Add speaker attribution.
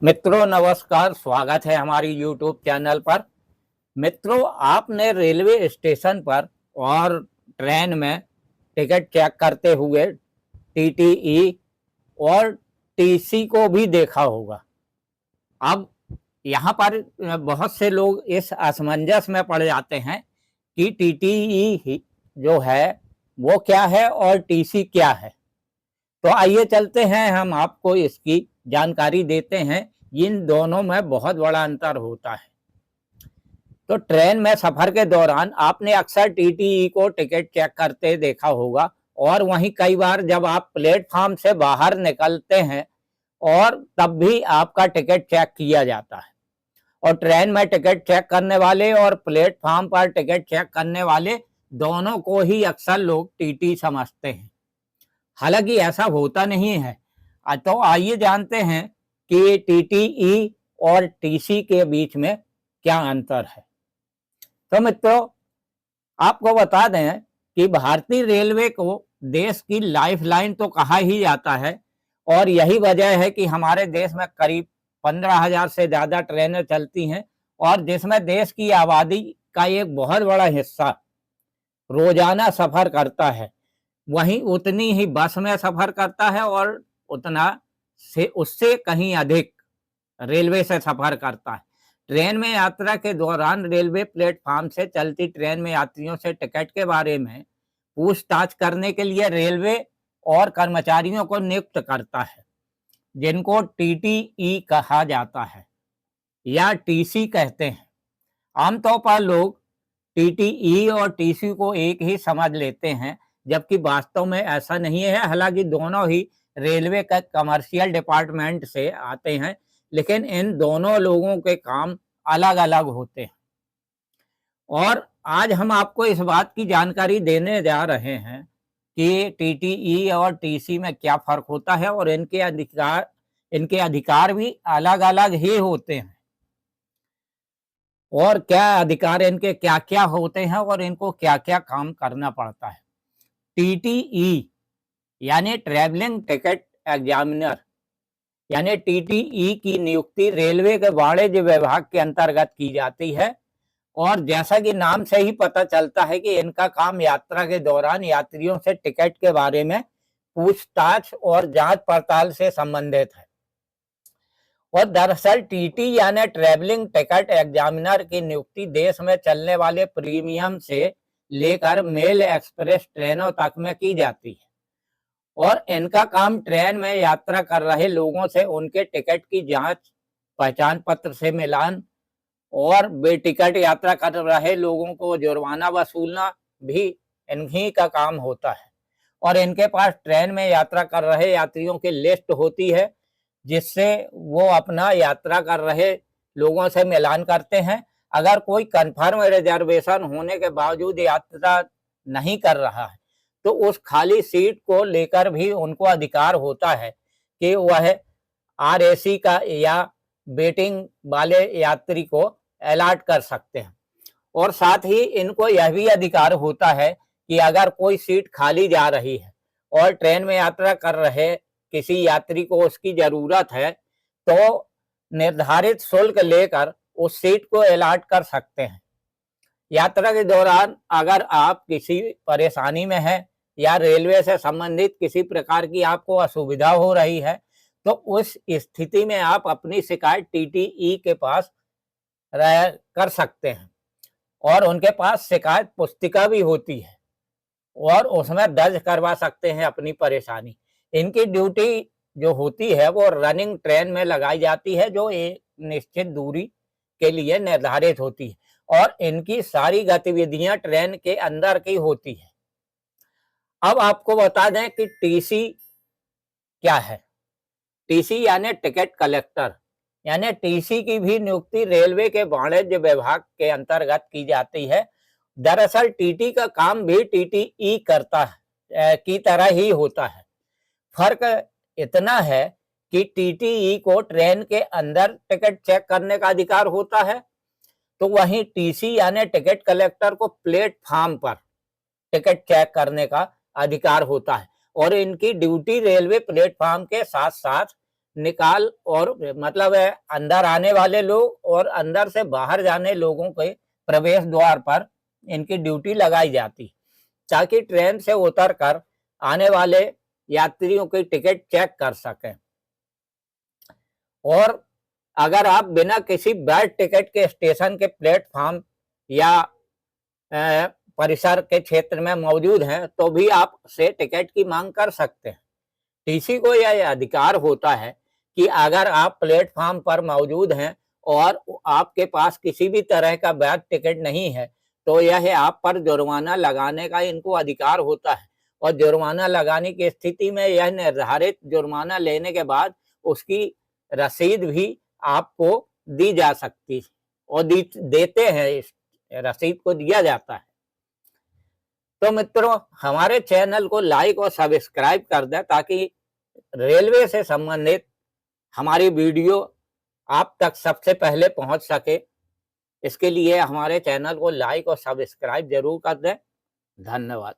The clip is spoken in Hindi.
Speaker 1: मित्रों नमस्कार, स्वागत है हमारी यूट्यूब चैनल पर। मित्रों, आपने रेलवे स्टेशन पर और ट्रेन में टिकट चेक करते हुए टीटीई और टीसी को भी देखा होगा। अब यहाँ पर बहुत से लोग इस असमंजस में पड़ जाते हैं कि टीटीई जो है वो क्या है और टीसी क्या है। तो आइए चलते हैं, हम आपको इसकी जानकारी देते हैं। इन दोनों में बहुत बड़ा अंतर होता है। तो ट्रेन में सफर के दौरान आपने अक्सर टीटीई को टिकट चेक करते देखा होगा, और वहीं कई बार जब आप प्लेटफॉर्म से बाहर निकलते हैं और तब भी आपका टिकट चेक किया जाता है। और ट्रेन में टिकट चेक करने वाले और प्लेटफॉर्म पर टिकट चेक करने वाले दोनों को ही अक्सर लोग टीटी समझते हैं। हालांकि ऐसा होता नहीं है। तो आइए जानते हैं कि टीटीई और टीसी के बीच में क्या अंतर है। तो मित्रों, आपको बता दें कि भारतीय रेलवे को देश की लाइफलाइन तो कहा ही जाता है, और यही वजह है कि हमारे देश में करीब 15,000 से ज़्यादा ट्रेनें चलती हैं, और जिसमें देश की आबादी का एक बहुत बड़ा हिस्सा रोजाना सफर करता है। वहीं उतनी ही बस में सफर करता है और उतना से उससे कहीं अधिक रेलवे से सफर करता है। ट्रेन में यात्रा के दौरान रेलवे प्लेटफॉर्म से चलती ट्रेन में यात्रियों से टिकट के बारे में पूछताछ करने के लिए रेलवे और कर्मचारियों को नियुक्त करता है, जिनको टीटीई कहा जाता है या टीसी कहते हैं। आमतौर पर लोग टीटीई और टीसी को एक ही समझ लेते हैं, जबकि वास्तव में ऐसा नहीं है। हालांकि दोनों ही रेलवे का कमर्शियल डिपार्टमेंट से आते हैं, लेकिन इन दोनों लोगों के काम अलग अलग होते हैं। और आज हम आपको इस बात की जानकारी देने जा रहे हैं कि टीटीई और टीसी में क्या फर्क होता है, और इनके अधिकार भी अलग अलग ही होते हैं, और क्या अधिकार इनके क्या क्या होते हैं और इनको क्या क्या काम करना पड़ता है। टीटीई यानी ट्रैवलिंग टिकट एग्जामिनर, यानी टीटीई की नियुक्ति रेलवे के वाणिज्य विभाग के अंतर्गत की जाती है। और जैसा कि नाम से ही पता चलता है कि इनका काम यात्रा के दौरान यात्रियों से टिकट के बारे में पूछताछ और जांच पड़ताल से संबंधित है। और दरअसल टीटी यानी ट्रैवलिंग टिकट एग्जामिनर की नियुक्ति देश में चलने वाले प्रीमियम से लेकर मेल एक्सप्रेस ट्रेनों तक में की जाती है, और इनका काम ट्रेन में यात्रा कर रहे लोगों से उनके टिकट की जांच, पहचान पत्र से मिलान, और बेटिकट यात्रा कर रहे लोगों को जुर्माना वसूलना भी इन्हीं का काम होता है। और इनके पास ट्रेन में यात्रा कर रहे यात्रियों की लिस्ट होती है, जिससे वो अपना यात्रा कर रहे लोगों से मिलान करते हैं। अगर कोई कन्फर्म रिजर्वेशन होने के बावजूद यात्रा नहीं कर रहा है, तो उस खाली सीट को लेकर भी उनको अधिकार होता है कि वह आरएसी का या वेटिंग वाले यात्री को अलॉट कर सकते हैं। और साथ ही इनको यह भी अधिकार होता है कि अगर कोई सीट खाली जा रही है और ट्रेन में यात्रा कर रहे किसी यात्री को उसकी जरूरत है, तो निर्धारित शुल्क लेकर उस सीट को अलॉट कर सकते हैं। यात्रा के दौरान अगर आप किसी परेशानी में हैं या रेलवे से संबंधित किसी प्रकार की आपको असुविधा हो रही है, तो उस स्थिति में आप अपनी शिकायत टीटीई के पास कर सकते हैं, और उनके पास शिकायत पुस्तिका भी होती है, और उसमें दर्ज करवा सकते हैं अपनी परेशानी। इनकी ड्यूटी जो होती है वो रनिंग ट्रेन में लगाई जाती है, जो एक निश्चित दूरी के लिए निर्धारित होती है, और इनकी सारी गतिविधियां ट्रेन के अंदर की होती है। अब आपको बता दें कि टीसी क्या है। टीसी यानी टिकट कलेक्टर, यानी टीसी की भी नियुक्ति रेलवे के वाणिज्य विभाग के अंतर्गत की जाती है। दरअसल टीटी का काम भी टीटीई करता है की तरह ही होता है। फर्क इतना है कि टीटीई को ट्रेन के अंदर टिकट चेक करने का अधिकार होता है, तो वहीं टीसी यानी टिकट कलेक्टर को प्लेटफॉर्म पर टिकट चेक करने का अधिकार होता है। और इनकी ड्यूटी रेलवे प्लेटफॉर्म के साथ साथ निकाल और मतलब है अंदर आने वाले लोग और अंदर से बाहर जाने लोगों के प्रवेश द्वार पर इनकी ड्यूटी लगाई जाती, ताकि ट्रेन से उतर कर आने वाले यात्रियों की टिकट चेक कर सकें। और अगर आप बिना किसी वैध टिकट के स्टेशन के प्लेटफॉर्म या परिसर के क्षेत्र में मौजूद हैं तो भी आप से टिकट की मांग कर सकते हैं। टीसी को यह अधिकार होता है कि अगर आप प्लेटफॉर्म पर मौजूद हैं और आपके पास किसी भी तरह का वैध टिकट नहीं है तो यह आप पर जुर्माना लगाने का इनको अधिकार होता है, और जुर्माना लगाने की स्थिति में यह निर्धारित जुर्माना लेने के बाद उसकी रसीद भी आपको दी जा सकती और देते हैं, इस रसीद को दिया जाता है। तो मित्रों, हमारे चैनल को लाइक और सब्सक्राइब कर दें ताकि रेलवे से संबंधित हमारी वीडियो आप तक सबसे पहले पहुंच सके। इसके लिए हमारे चैनल को लाइक और सब्सक्राइब जरूर कर दें। धन्यवाद।